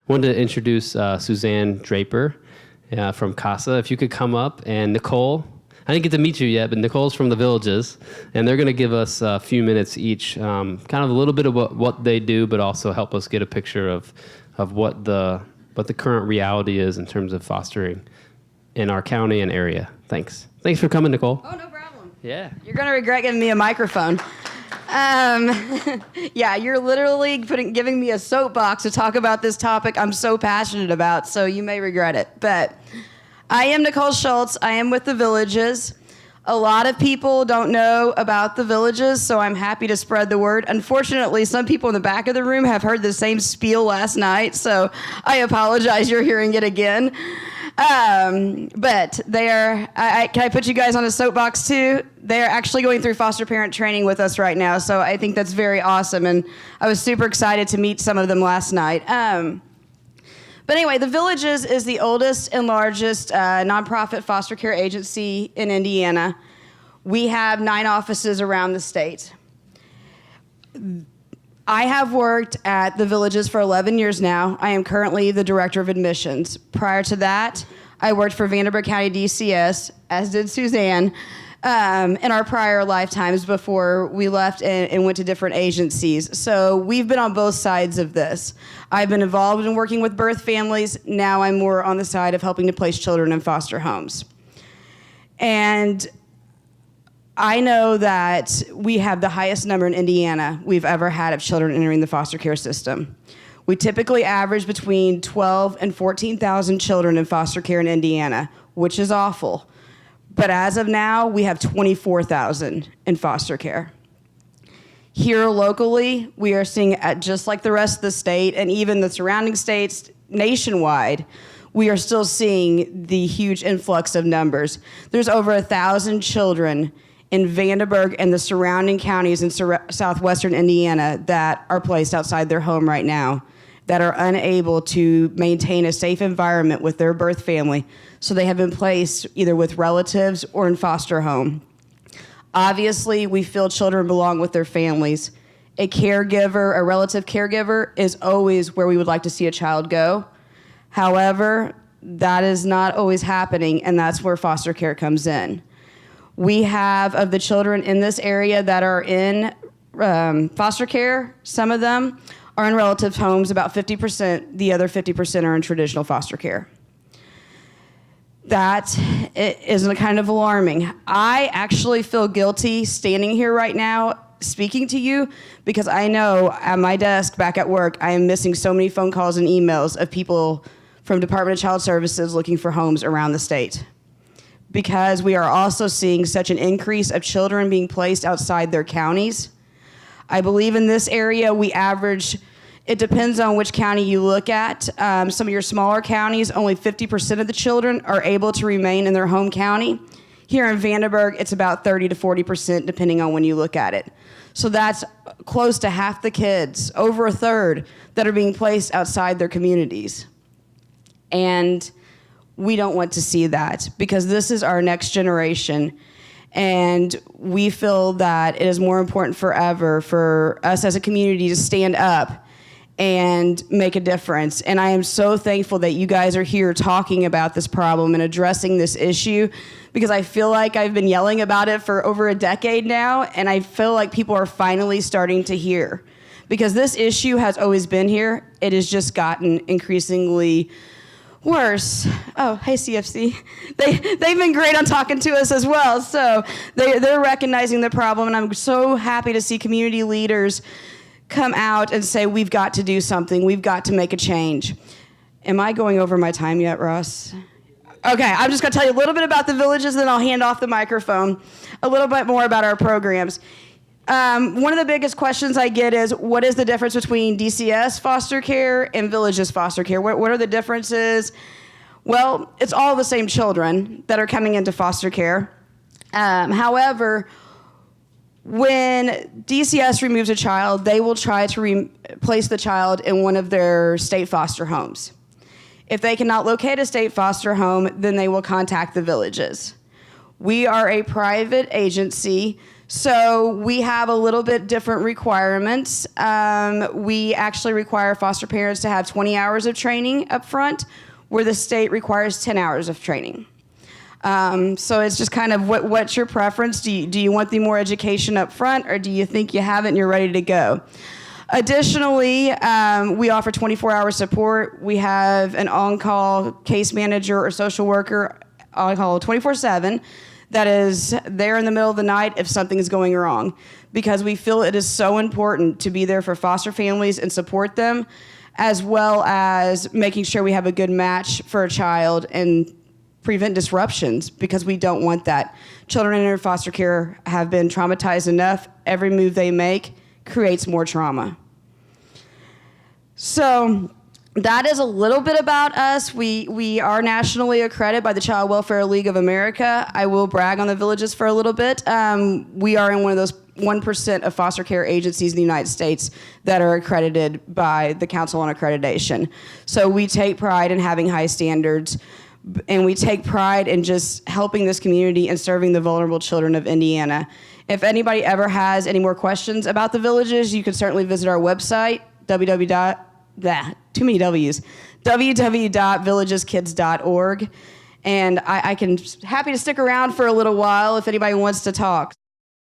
wanted to introduce Suzanne Draper from CASA. If you could come up, and Nicole. I didn't get to meet you yet, but Nicole's from the Villages, and they're going to give us a few minutes each, kind of a little bit of what they do, but also help us get a picture of what the current reality is in terms of fostering in our county and area. Thanks for coming, Nicole. Oh, no problem. Yeah. You're going to regret giving me a microphone. Yeah, you're literally giving me a soapbox to talk about this topic I'm so passionate about, so you may regret it. But I am Nicole Schultz. I am with the Villages. A lot of people don't know about the Villages, so I'm happy to spread the word. Unfortunately, some people in the back of the room have heard the same spiel last night, so I apologize you're hearing it again. But they are, can I put you guys on a soapbox too? They're actually going through foster parent training with us right now, so I think that's very awesome, and I was super excited to meet some of them last night. But anyway, the Villages is the oldest and largest nonprofit foster care agency in Indiana. We have 9 offices around the state. I have worked at the Villages for 11 years now. I am currently the director of admissions. Prior to that, I worked for Vanderburgh County DCS, as did Suzanne, in our prior lifetimes before we left and went to different agencies. So we've been on both sides of this. I've been involved in working with birth families. Now I'm more on the side of helping to place children in foster homes. And I know that we have the highest number in Indiana we've ever had of children entering the foster care system. We typically average between 12 and 14,000 children in foster care in Indiana, which is awful. But as of now, we have 24,000 in foster care. Here locally, we are seeing, just like the rest of the state and even the surrounding states nationwide, we are still seeing the huge influx of numbers. There's over 1,000 children in Vanderburgh and the surrounding counties in southwestern Indiana that are placed outside their home right now, that are unable to maintain a safe environment with their birth family. So they have been placed either with relatives or in foster home. Obviously, we feel children belong with their families. A caregiver, a relative caregiver, is always where we would like to see a child go. However, that is not always happening, and that's where foster care comes in. We have, of the children in this area that are in foster care, some of them are in relative homes, about 50%. The other 50% are in traditional foster care. That is kind of alarming. I actually feel guilty standing here right now speaking to you because I know at my desk back at work, I am missing so many phone calls and emails of people from Department of Child Services looking for homes around the state. Because we are also seeing such an increase of children being placed outside their counties. I believe in this area we average, it depends on which county you look at. Some of your smaller counties, only 50% of the children are able to remain in their home county. Here in Vanderburgh, it's about 30 to 40% depending on when you look at it. So that's close to half the kids, over a third, that are being placed outside their communities. And we don't want to see that because this is our next generation. And we feel that it is more important forever for us as a community to stand up and make a difference. And I am so thankful that you guys are here talking about this problem and addressing this issue because I feel like I've been yelling about it for over a decade now, and I feel like people are finally starting to hear. Because this issue has always been here. It has just gotten increasingly worse. Oh, hey, CFC. They've been great on talking to us as well. So they're recognizing the problem, and I'm so happy to see community leaders come out and say, we've got to do something. We've got to make a change. Am I going over my time yet, Ross? Okay, I'm just going to tell you a little bit about the Villages, then I'll hand off the microphone. A little bit more about our programs. One of the biggest questions I get is, what is the difference between DCS foster care and Villages foster care? What are the differences? Well, it's all the same children that are coming into foster care. However, when DCS removes a child, they will try to place the child in one of their state foster homes. If they cannot locate a state foster home, then they will contact the Villages. We are a private agency, So we have a little bit different requirements. We actually require foster parents to have 20 hours of training up front, where the state requires 10 hours of training. So it's just kind of what's your preference? Do you want the more education up front, or do you think you have it and you're ready to go? Additionally, we offer 24-hour support. We have an on-call case manager or social worker on-call 24/7 that is there in the middle of the night if something is going wrong, because we feel it is so important to be there for foster families and support them, as well as making sure we have a good match for a child and prevent disruptions, because we don't want that. Children in foster care have been traumatized enough. Every move they make creates more trauma. So that is a little bit about us. We are nationally accredited by the Child Welfare League of America. I will brag on the Villages for a little bit. We are in one of those 1% of foster care agencies in the United States that are accredited by the Council on Accreditation. So we take pride in having high standards, and we take pride in just helping this community and serving the vulnerable children of Indiana. If anybody ever has any more questions about the Villages, you can certainly visit our website, www.villageskids.org. And I can happy to stick around for a little while if anybody wants to talk.